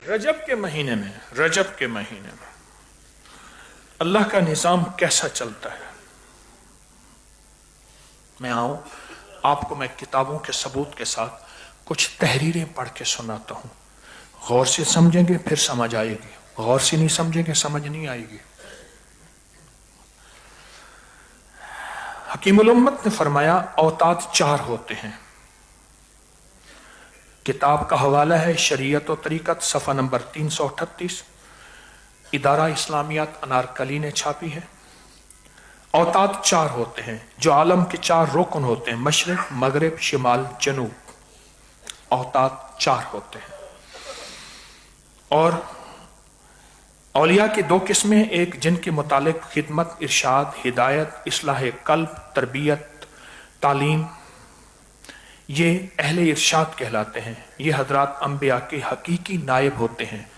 रजब के महीने में अल्लाह का निज़ाम कैसा चलता है। आपको मैं किताबों के सबूत के साथ कुछ तहरीरें पढ़ के सुनाता हूं। गौर से समझेंगे फिर समझ आएगी, गौर से नहीं समझेंगे समझ नहीं आएगी। हकीमुल उम्मत ने फरमाया औताद 4 होते हैं। किताब का हवाला है शरीयत और तरीकत, सफ़ा नंबर 338, इदारा इस्लामियात अनारकली ने छापी है। औताद 4 होते हैं जो आलम के 4 रुकन होते हैं, मशरिक, मगरिब, शिमाल, जनूब। औताद 4 होते हैं। और औलिया की 2 किस्में, एक जिनके मुतालिक खिदमत, इरशाद, हिदायत, इस्लाह कल्ब, तरबियत, तालीम, ये अहले इरशाद कहलाते हैं। ये हजरात अंबिया के हकीकी नायब होते हैं।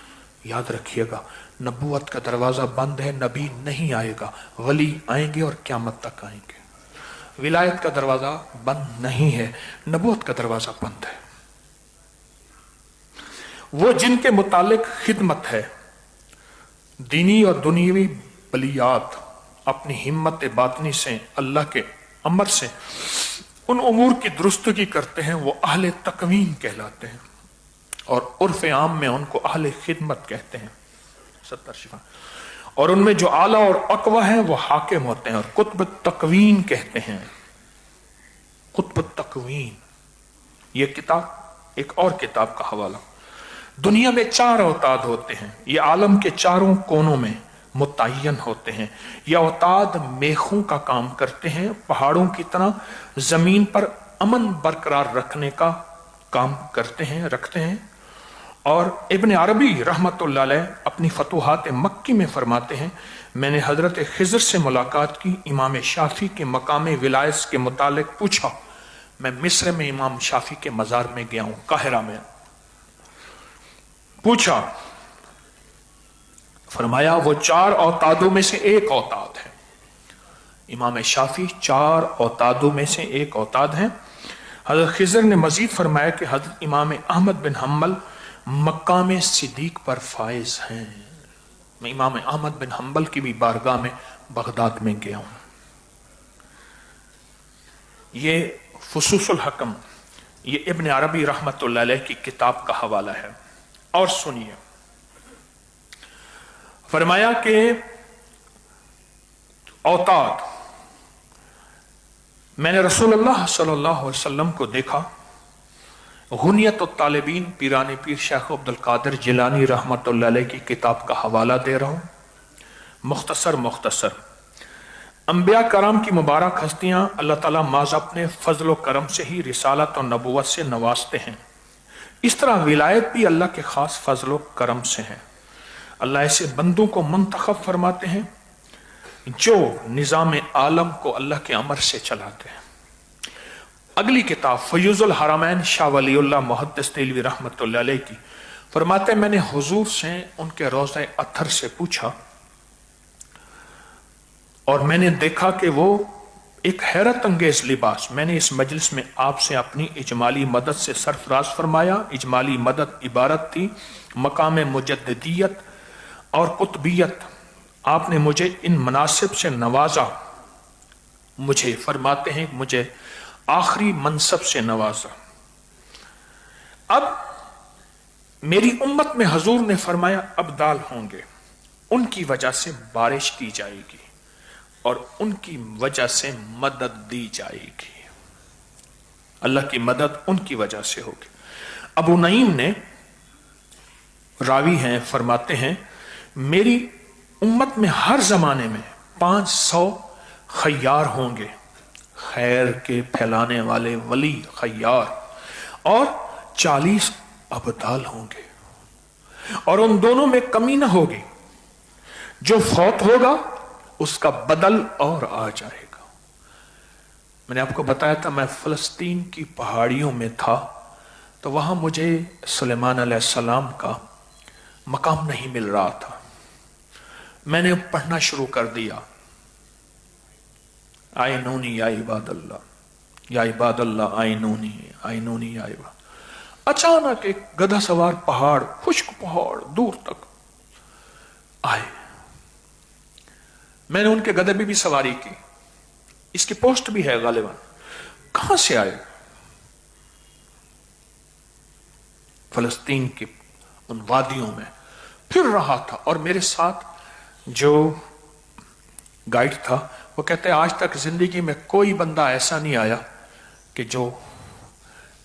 याद रखिएगा, नबूवत का दरवाजा बंद है, नबी नहीं आएगा, वली आएंगे और क़यामत तक आएंगे। विलायत का दरवाजा बंद नहीं है, नबूवत का दरवाजा बंद है। वो जिनके मुतालिक खिदमत है, दीनी और दुनियावी बलियात, अपनी हिम्मत बातनी से, अल्लाह के अमर से उन उमूर की दुरुस्तगी करते हैं, वो अहले तकवीन कहलाते हैं। और उर्फ आम में उनको अहले खिदमत कहते हैं। 70 शिफा। और उनमें जो आला और अकवा है वो हाकिम होते हैं और कुतुब तकवीन कहते हैं। कुतुब तकवीन, ये किताब, एक और किताब का हवाला। दुनिया में 4 औताद होते हैं। ये आलम के चारों कोनों में मुतय्यन होते हैं। ये औताद मेखों का काम करते हैं, पहाड़ों की तरह जमीन पर अमन बरकरार रखने का काम रखते हैं। और इब्न अरबी रहमतुल्लाह अलैह अपनी फतूहात मक्की में फरमाते हैं, मैंने हजरत खिज़र से मुलाकात की, इमाम शाफी के मकाम विलायत के मुतालिक पूछा। मैं मिस्र में इमाम शाफी के मज़ार में गया हूं, काहिरा में। पूछा, फरमाया वो 4 औतादों में से एक औताद है। इमाम शाफी 4 औतादों में से एक औताद है। हजरत खिज़र ने मजीद फरमाया कि हजरत इमाम अहमद बिन हम्बल मकाम सिद्दीक पर फाइज हैं। मैं इमाम अहमद बिन हम्बल की भी बारगाह में बगदाद में गया हूं। ये फुसूसुल हकम, ये इब्न अरबी रहमतुल्लाह अलैह की किताब का हवाला है। और सुनिए, फरमाया कि औताद, मैंने रसूलुल्लाह सल्लल्लाहु अलैहि वसल्लम को देखा। गुनियत तालिबीन, पीरानी पीर शेख अब्दुल कादिर जिलानी रहमतुल्लाह अलैह की किताब का हवाला दे रहा हूं। मुख्तसर अंबिया कराम की मुबारक हस्तियां अल्लाह ताला माज़ अपने फजल व करम से ही रिसालत और नबूवत से नवाजते हैं। इस तरह विलायत भी अल्लाह के खास फजल व करम से है। अल्लाह ऐसे बंदों को मुंतखब फरमाते हैं जो निज़ाम आलम को अल्लाह के अमर से चलाते हैं। अगली किताब फयूजुल हरमैन शाह वलीउल्लाह मुहद्दिस देलवी रहमतुल्लाह अलैह की फरमाते हैं, मैंने हुजूर से उनके रोज़े अत्थर से पूछा और मैंने देखा कि वो एक हैरत अंगेज लिबास, मैंने इस मजलिस में आपसे अपनी इजमाली मदद से सरफराज फरमाया। इजमाली मदद इबारत थी मकाम मुजद्दिदियत और कुतबियत। आपने मुझे इन मनासिब से नवाजा, मुझे फरमाते हैं मुझे आखिरी मनसब से नवाजा। अब मेरी उम्मत में हजूर ने फरमाया अब्दाल होंगे, उनकी वजह से बारिश की जाएगी और उनकी वजह से मदद दी जाएगी। अल्लाह की मदद उनकी वजह से होगी। अबू नईम ने रावी हैं, फरमाते हैं मेरी उम्मत में हर जमाने में 500 खैयार होंगे, खैर के फैलाने वाले वली खैयार, और 40 अब्दाल होंगे। और उन दोनों में कमी ना होगी, जो फौत होगा उसका बदल और आ जाएगा। मैंने आपको बताया था मैं फलस्तीन की पहाड़ियों में था, तो वहां मुझे सुलेमान अलैहिस्सलाम का मकाम नहीं मिल रहा था। मैंने पढ़ना शुरू कर दिया, आइनूनी या इबादल्लाह, या इबादल्लाह आइनूनी, आइनूनी या इबाद। अचानक एक गधा सवार पहाड़, खुश्क पहाड़ दूर तक आए। मैंने उनके गधे पे भी सवारी की, इसकी पोस्ट भी है गालिबन। कहां से आए? फलस्तीन की उन वादियों में फिर रहा था, और मेरे साथ जो गाइड था वो कहते हैं आज तक जिंदगी में कोई बंदा ऐसा नहीं आया कि जो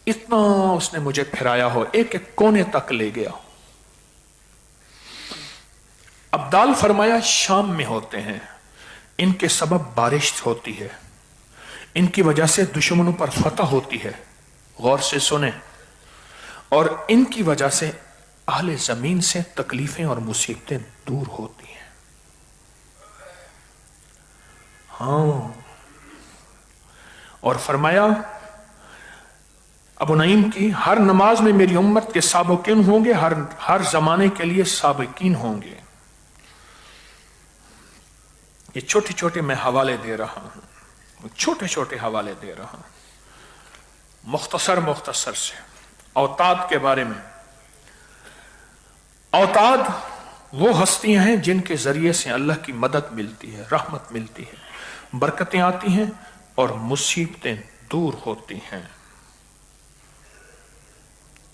इतना उसने मुझे फिराया हो, एक एक कोने तक ले गया। अब्दाल फरमाया शाम में होते हैं, इनके सबब बारिश होती है, इनकी वजह से दुश्मनों पर फतह होती है, गौर से सुने, और इनकी वजह से अहले जमीन से तकलीफें और मुसीबतें दूर होती हैं। हाँ, और फरमाया अबू नईम की हर नमाज में मेरी उम्मत के साबिकीन होंगे, हर जमाने के लिए साबिकीन होंगे। ये छोटे छोटे मैं हवाले दे रहा हूं, छोटे छोटे हवाले दे रहा हूं मुख्तसर से औताद के बारे में। औताद वो हस्तियां हैं जिनके जरिए से अल्लाह की मदद मिलती है, रहमत मिलती है, बरकतें आती हैं और मुसीबतें दूर होती हैं।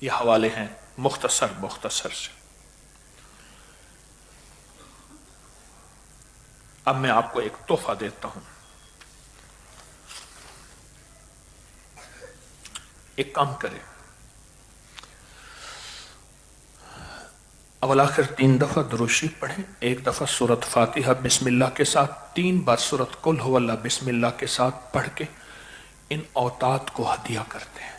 ये हवाले हैं मुख्तसर से। अब मैं आपको एक तोहफा देता हूं। एक काम करें, अवल आखिर 3 दफा दुरूद शरीफ पढ़ें, 1 दफा सूरत फातिहा बिस्मिल्लाह के साथ, 3 बार सूरत कुल हुवल्लाह बिस्मिल्लाह के साथ पढ़ के इन औताद को हदिया करते हैं।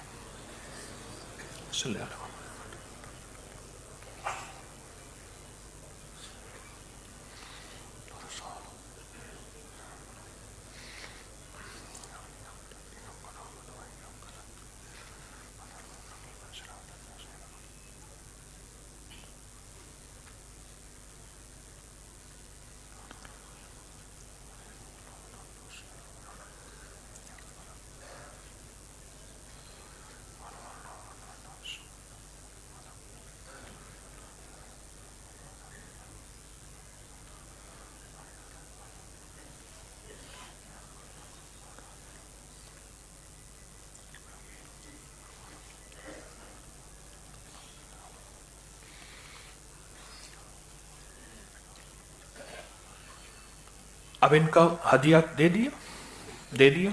अब इनका हदिया दे दिया।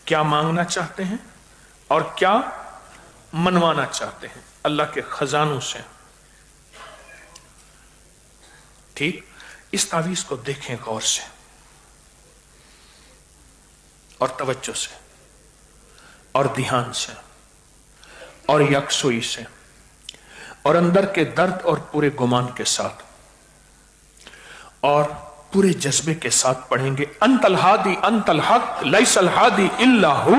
क्या मांगना चाहते हैं और क्या मनवाना चाहते हैं अल्लाह के खजानों से। ठीक, इस तावीज को देखें गौर से और तवज्जो से और ध्यान से और यकसुई से और अंदर के दर्द और पूरे गुमान के साथ और पूरे जज्बे के साथ पढ़ेंगे। अंतल हादी अंतल हक लैसल हादी इल्ला हू।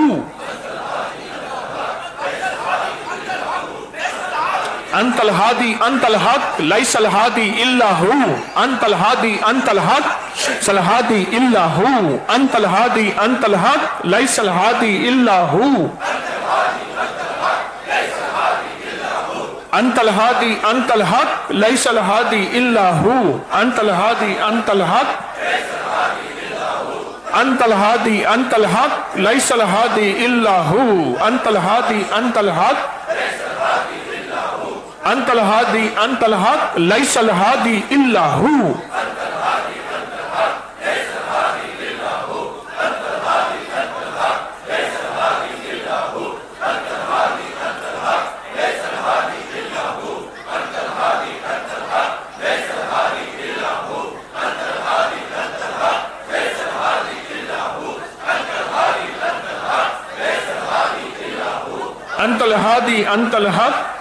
अंतल हादी अंतल हक लैसल हादी इल्ला हू। अंतल हादी अंतल हक सल हादी इल्ला हू। अंतल हादी अंतल हक लैसल हादी इल्ला हू। अंतल हादी अंतल हक लैसल हादी इल्ला हू। अंतल हादी अंतल हक अंतल हादी अंतल हक लैसल हादी इल्ला हू। अंतल हादी अंतल हक अंतल हादी अंतल हक लैसल हादी इल्ला हू। अंतल हादी अंतल हक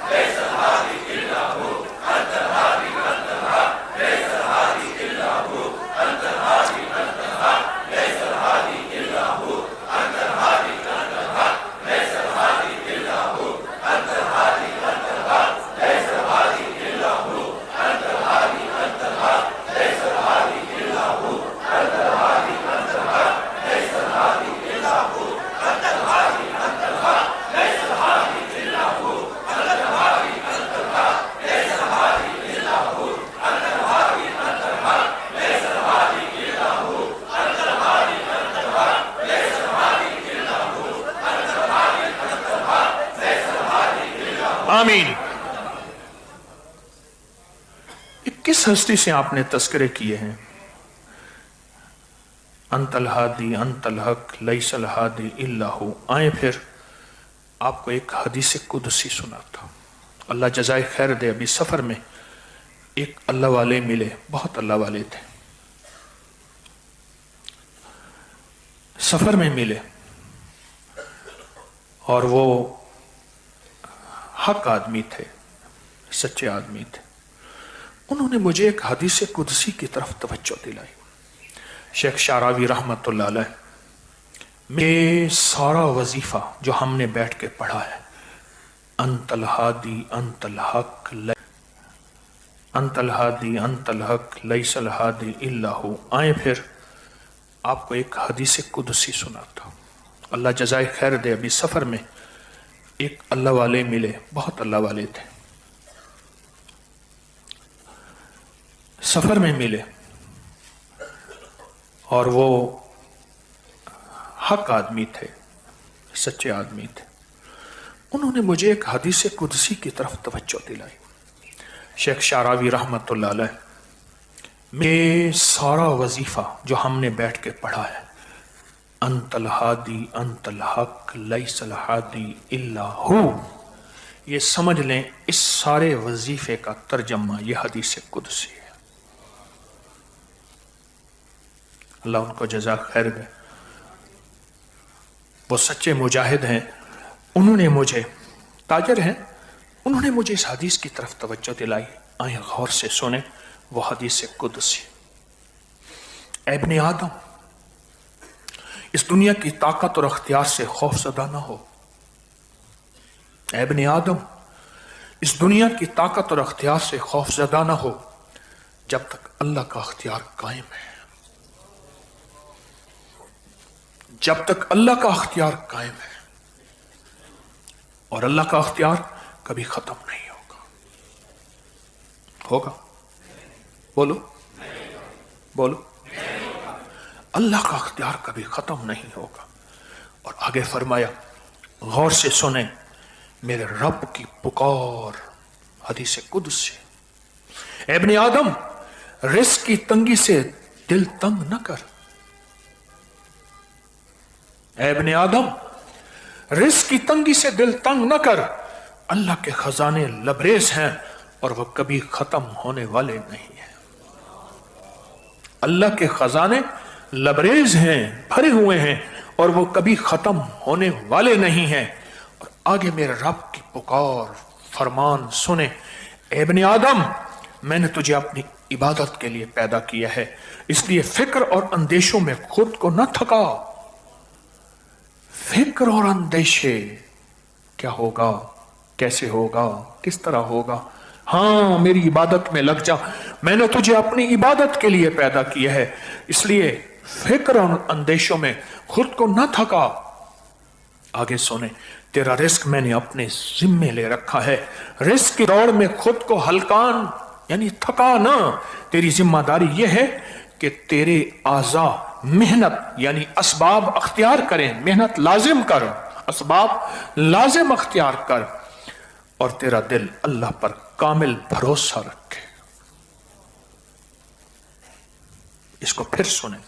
आमीन। किस हस्ती से आपने तस्करे किए हैं? अंतल हादी अंतल हक लैसल हादी इल्लाहु। आए फिर आपको एक हदीस कुदसी सुनाता। अल्लाह जज़ाए खैर दे। अभी सफर में एक अल्लाह वाले मिले, बहुत अल्लाह वाले थे, सफर में मिले और वो हक आदमी थे, सच्चे आदमी थे। उन्होंने मुझे एक हदीस कुदसी की तरफ तवज्जो दिलाई। शेख शारावी रहमतुल्लाह अलैह, मैं सारा वजीफा जो हमने बैठ के पढ़ा है, अंतल हादी अंतल हक अंतल हादी अंतल हक लैसल हादी इल्लाहु। आए फिर आपको एक हदीस कुदसी सुनाता। अल्लाह जज़ाए खैर दे। अभी सफर में एक अल्लाह वाले मिले, बहुत अल्लाह वाले थे, सफर में मिले और वो हक आदमी थे, सच्चे आदमी थे। उन्होंने मुझे एक हदीस कुदसी की तरफ तवज्जो दिलाई। शेख शारावी रहमतुल्लाह अलैह, मैं सारा वजीफा जो हमने बैठ के पढ़ा है, अंतल हादी अंतल हक लैसल हादी इल्लाहु, ये समझ लें इस सारे वजीफे का तर्जमा ये हदीस कुदसी है। अल्लाह उनको जज़ा खैर दे। वो सच्चे मुजाहिद हैं। उन्होंने मुझे, ताजर हैं, उन्होंने मुझे इस हदीस की तरफ तवज्जो दिलाई। आए गौर से सुने वो हदीस कुदसी। ऐ इब्ने आदम, इस दुनिया की ताकत और अख्तियार से खौफज़दा ना हो। ऐ इब्ने आदम, इस दुनिया की ताकत और अख्तियार से खौफज़दा ना हो जब तक अल्लाह का अख्तियार कायम है। जब तक अल्लाह का अख्तियार कायम है, और अल्लाह का अख्तियार कभी खत्म नहीं होगा। होगा? बोलो बोलो। अल्लाह का अख्तियार कभी खत्म नहीं होगा। और आगे फरमाया, गौर से सुने मेरे रब की पुकार, हदीस कुदसी। ऐ इब्ने आदम, रिस्क की तंगी से दिल तंग न कर। ऐ इब्ने आदम, रिस्क की तंगी से दिल तंग न कर। अल्लाह के खजाने लबरेज हैं और वह कभी खत्म होने वाले नहीं हैं। अल्लाह के खजाने लबरेज हैं, भरे हुए हैं, और वो कभी खत्म होने वाले नहीं हैं। और आगे मेरे रब की पुकार, फरमान सुने, ऐ इब्ने आदम, मैंने तुझे अपनी इबादत के लिए पैदा किया है, इसलिए फिक्र और अंदेशों में खुद को न थका। फिक्र और अंदेशे, क्या होगा, कैसे होगा, किस तरह होगा, हाँ मेरी इबादत में लग जा। मैंने तुझे अपनी इबादत के लिए पैदा किया है, इसलिए फिक्र और अंदेशों में खुद को न थका। आगे सुने, तेरा रिस्क मैंने अपने जिम्मे ले रखा है। रिस्क की दौड़ में खुद को हल्कान यानी थका ना। तेरी जिम्मेदारी यह है कि तेरे आज़ा मेहनत यानी असबाब अख्तियार करें, मेहनत लाजिम कर, असबाब लाजिम अख्तियार कर, और तेरा दिल अल्लाह पर कामिल भरोसा रखे। इसको फिर सुने,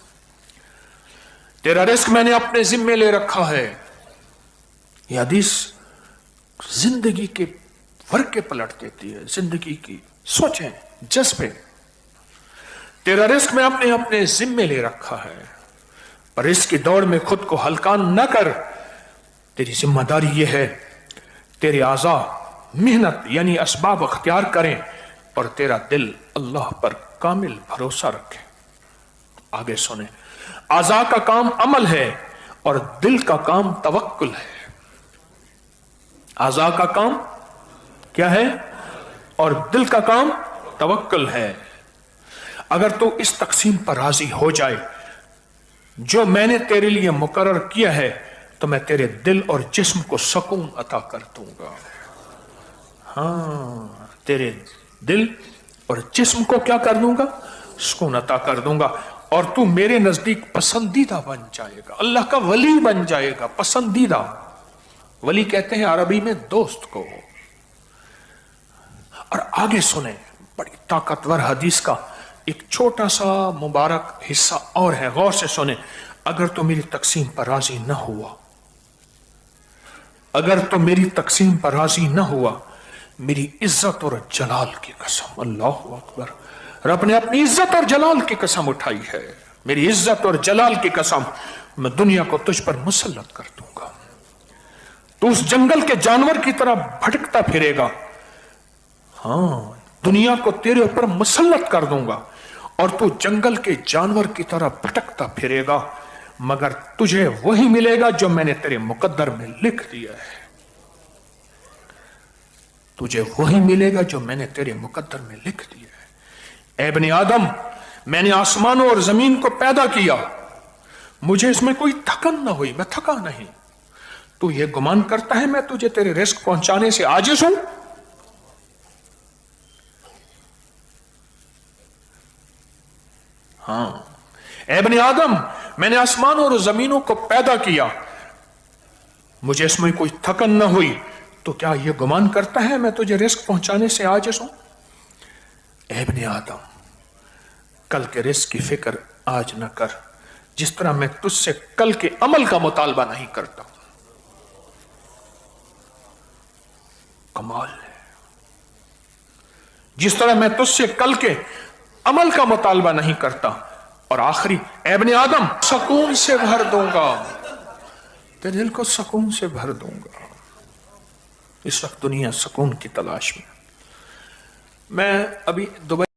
तेरा रिस्क मैंने अपने जिम्मे ले रखा है। यह हदीस जिंदगी के वर्के पलट देती है, जिंदगी की सोचें, जज्बे। तेरा रिस्क मैं अपने जिम्मे ले रखा है, पर इसकी दौड़ में खुद को हल्का न कर। तेरी जिम्मेदारी यह है, तेरे आज़ा मेहनत यानी असबाब अख्तियार करें, और तेरा दिल अल्लाह पर कामिल भरोसा रखे। आगे सुने, आज़ा का काम अमल है और दिल का काम तवक्कुल है। आज़ा का काम क्या है और दिल का काम तवक्कुल है। अगर तू इस तकसीम पर राजी हो जाए जो मैंने तेरे लिए मुकर्रर किया है, तो मैं तेरे दिल और जिस्म को सुकून अता कर दूंगा। हाँ, तेरे दिल और जिस्म को क्या कर दूंगा? सुकून अता कर दूंगा, और तू मेरे नजदीक पसंदीदा बन जाएगा, अल्लाह का वली बन जाएगा। पसंदीदा, वली कहते हैं अरबी में दोस्त को। اور آگے سنیں بڑی طاقتور حدیث کا ایک چھوٹا سا مبارک حصہ اور ہے، غور سے سنیں. اگر تو میری تقسیم پر راضی نہ ہوا، اگر تو میری تقسیم پر راضی نہ ہوا، میری عزت اور جلال کی قسم، اللہ اکبر، رب نے اپنی عزت اور جلال کی قسم اٹھائی ہے، میری عزت اور جلال کی قسم، میں دنیا کو تجھ پر مسلط کر دوں گا. تو اس جنگل کے جانور کی طرح بھٹکتا پھرے گا. ہاں، دنیا کو تیرے اوپر مسلط کر دوں گا اور تو جنگل کے جانور کی طرح بھٹکتا پھرے گا، مگر تجھے وہی ملے گا جو میں نے تیرے مقدر میں لکھ دیا ہے. تجھے وہی ملے گا جو میں نے تیرے مقدر میں لکھ دیا ہے. اے ابن آدم، میں نے آسمانوں اور زمین کو پیدا کیا، مجھے اس میں کوئی تھکن نہ ہوئی، میں تھکا نہیں. تو یہ گمان کرتا ہے میں تجھے تیرے رزق پہنچانے سے عاجز ہوں؟ ہاں. اے ابن آدم، میں نے آسمانوں اور زمینوں کو پیدا کیا، مجھے اس میں کوئی تھکن نہ ہوئی، تو کیا یہ گمان کرتا ہے میں تجھے رزق پہنچانے سے عاجز ہوں؟ اے ابن آدم، کل کے رزق کی فکر آج نہ کر، جس طرح میں تجھ سے کل کے عمل کا مطالبہ نہیں کرتا. کمال ہے. جس طرح میں تجھ سے کل کے عمل کا مطالبہ نہیں کرتا. اور آخری، اے ابن آدم، سکون سے بھر دوں گا، تیرے دل کو سکون سے بھر دوں گا. اس وقت دنیا سکون کی تلاش میں. میں ابھی دبئی